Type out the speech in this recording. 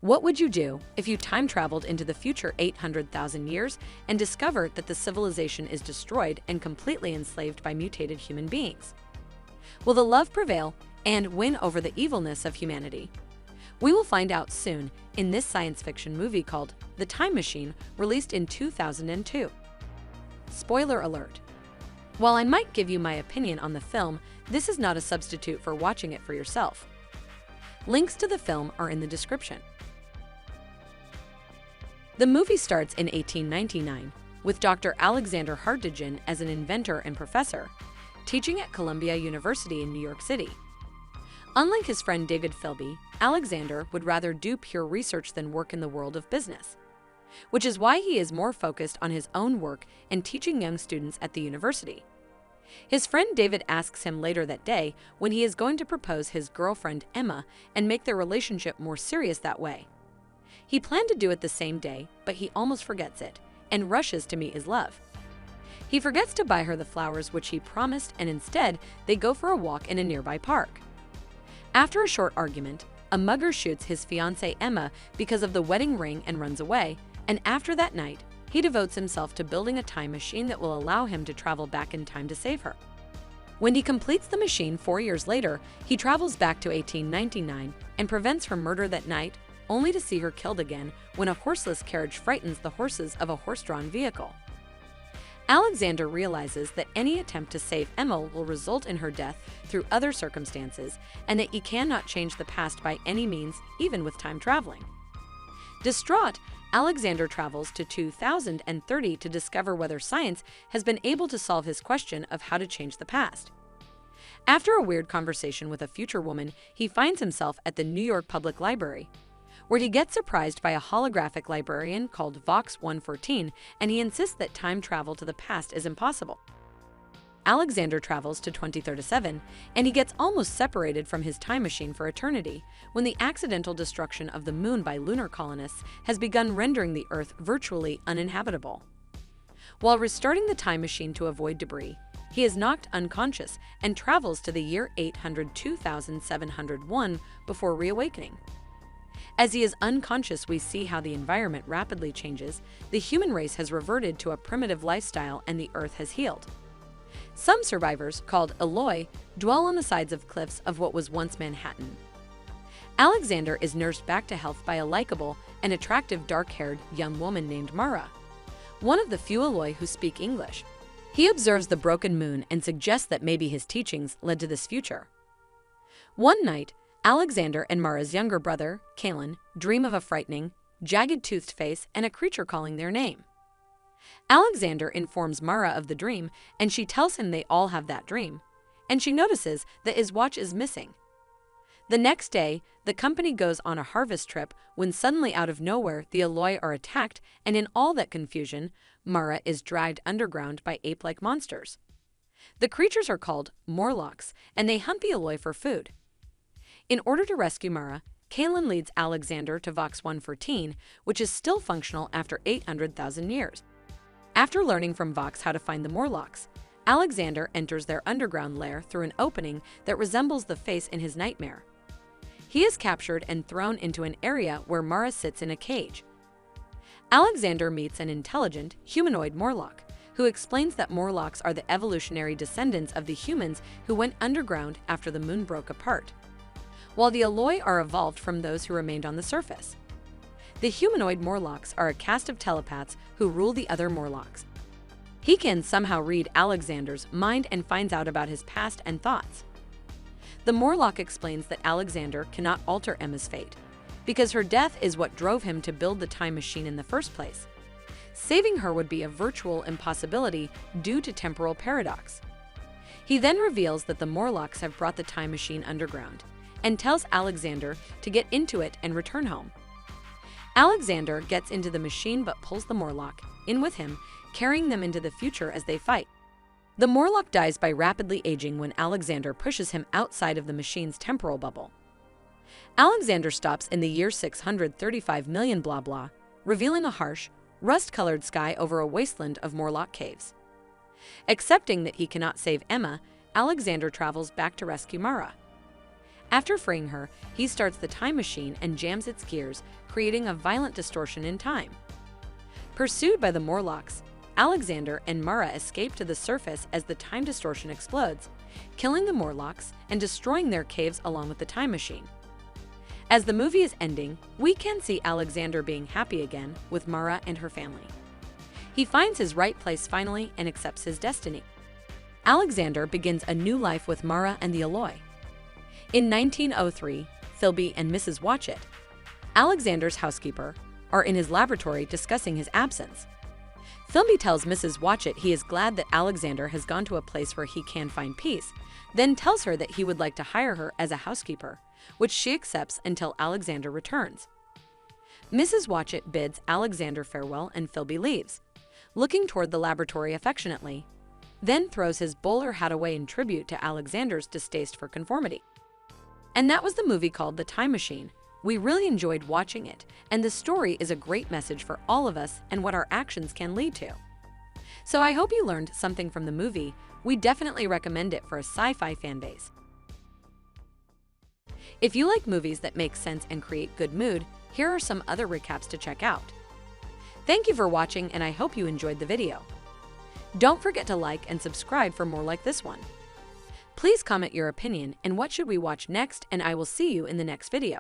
What would you do if you time traveled into the future 800,000 years and discovered that the civilization is destroyed and completely enslaved by mutated human beings? Will the love prevail and win over the evilness of humanity? We will find out soon in this science fiction movie called The Time Machine, released in 2002. Spoiler alert. While I might give you my opinion on the film, this is not a substitute for watching it for yourself. Links to the film are in the description. The movie starts in 1899 with Dr. Alexander Hartigan as an inventor and professor, teaching at Columbia University in New York City. Unlike his friend David Philby, Alexander would rather do pure research than work in the world of business, which is why he is more focused on his own work and teaching young students at the university. His friend David asks him later that day when he is going to propose his girlfriend Emma and make their relationship more serious that way. He planned to do it the same day, but he almost forgets it and rushes to meet his love. He forgets to buy her the flowers which he promised, and instead they go for a walk in a nearby park. After a short argument, a mugger shoots his fiancée Emma because of the wedding ring and runs away, and after that night, he devotes himself to building a time machine that will allow him to travel back in time to save her. When he completes the machine 4 years later, he travels back to 1899 and prevents her murder that night, only to see her killed again when a horseless carriage frightens the horses of a horse-drawn vehicle. Alexander realizes that any attempt to save Emma will result in her death through other circumstances, and that he cannot change the past by any means, even with time traveling. Distraught, Alexander travels to 2030 to discover whether science has been able to solve his question of how to change the past. After a weird conversation with a future woman, he finds himself at the New York Public Library, where he gets surprised by a holographic librarian called Vox 114, and he insists that time travel to the past is impossible. Alexander travels to 2037, and he gets almost separated from his time machine for eternity when the accidental destruction of the moon by lunar colonists has begun rendering the Earth virtually uninhabitable. While restarting the time machine to avoid debris, he is knocked unconscious and travels to the year 802,701 before reawakening. As he is unconscious, we see how the environment rapidly changes, the human race has reverted to a primitive lifestyle, and the Earth has healed. Some survivors, called Eloi, dwell on the sides of cliffs of what was once Manhattan. Alexander is nursed back to health by a likable and attractive dark-haired young woman named Mara, one of the few Eloi who speak English. He observes the broken moon and suggests that maybe his teachings led to this future. One night, Alexander and Mara's younger brother, Kalen, dream of a frightening, jagged-toothed face and a creature calling their name. Alexander informs Mara of the dream, and she tells him they all have that dream, and she notices that his watch is missing. The next day, the company goes on a harvest trip when suddenly out of nowhere the Eloi are attacked, and in all that confusion, Mara is dragged underground by ape-like monsters. The creatures are called Morlocks, and they hunt the Eloi for food. In order to rescue Mara, Kalen leads Alexander to Vox 114, which is still functional after 800,000 years. After learning from Vox how to find the Morlocks, Alexander enters their underground lair through an opening that resembles the face in his nightmare. He is captured and thrown into an area where Mara sits in a cage. Alexander meets an intelligent, humanoid Morlock, who explains that Morlocks are the evolutionary descendants of the humans who went underground after the moon broke apart, while the Eloi are evolved from those who remained on the surface. The humanoid Morlocks are a caste of telepaths who rule the other Morlocks. He can somehow read Alexander's mind and finds out about his past and thoughts. The Morlock explains that Alexander cannot alter Emma's fate, because her death is what drove him to build the time machine in the first place. Saving her would be a virtual impossibility due to temporal paradox. He then reveals that the Morlocks have brought the time machine underground, and tells Alexander to get into it and return home. Alexander gets into the machine but pulls the Morlock in with him, carrying them into the future as they fight. The Morlock dies by rapidly aging when Alexander pushes him outside of the machine's temporal bubble. Alexander stops in the year 635 million blah blah, revealing a harsh, rust-colored sky over a wasteland of Morlock caves. Accepting that he cannot save Emma, Alexander travels back to rescue Mara. After freeing her, he starts the time machine and jams its gears, creating a violent distortion in time. Pursued by the Morlocks, Alexander and Mara escape to the surface as the time distortion explodes, killing the Morlocks and destroying their caves along with the time machine. As the movie is ending, we can see Alexander being happy again with Mara and her family. He finds his right place finally and accepts his destiny. Alexander begins a new life with Mara and the Alloy. In 1903, Philby and Mrs. Watchett, Alexander's housekeeper, are in his laboratory discussing his absence. Philby tells Mrs. Watchett he is glad that Alexander has gone to a place where he can find peace, then tells her that he would like to hire her as a housekeeper, which she accepts until Alexander returns. Mrs. Watchett bids Alexander farewell and Philby leaves, looking toward the laboratory affectionately, then throws his bowler hat away in tribute to Alexander's distaste for conformity. And that was the movie called The Time Machine. We really enjoyed watching it, and the story is a great message for all of us and what our actions can lead to. So I hope you learned something from the movie. We definitely recommend it for a sci-fi fan base. If you like movies that make sense and create good mood, here are some other recaps to check out. Thank you for watching, and I hope you enjoyed the video. Don't forget to like and subscribe for more like this one. Please comment your opinion and what should we watch next, and I will see you in the next video.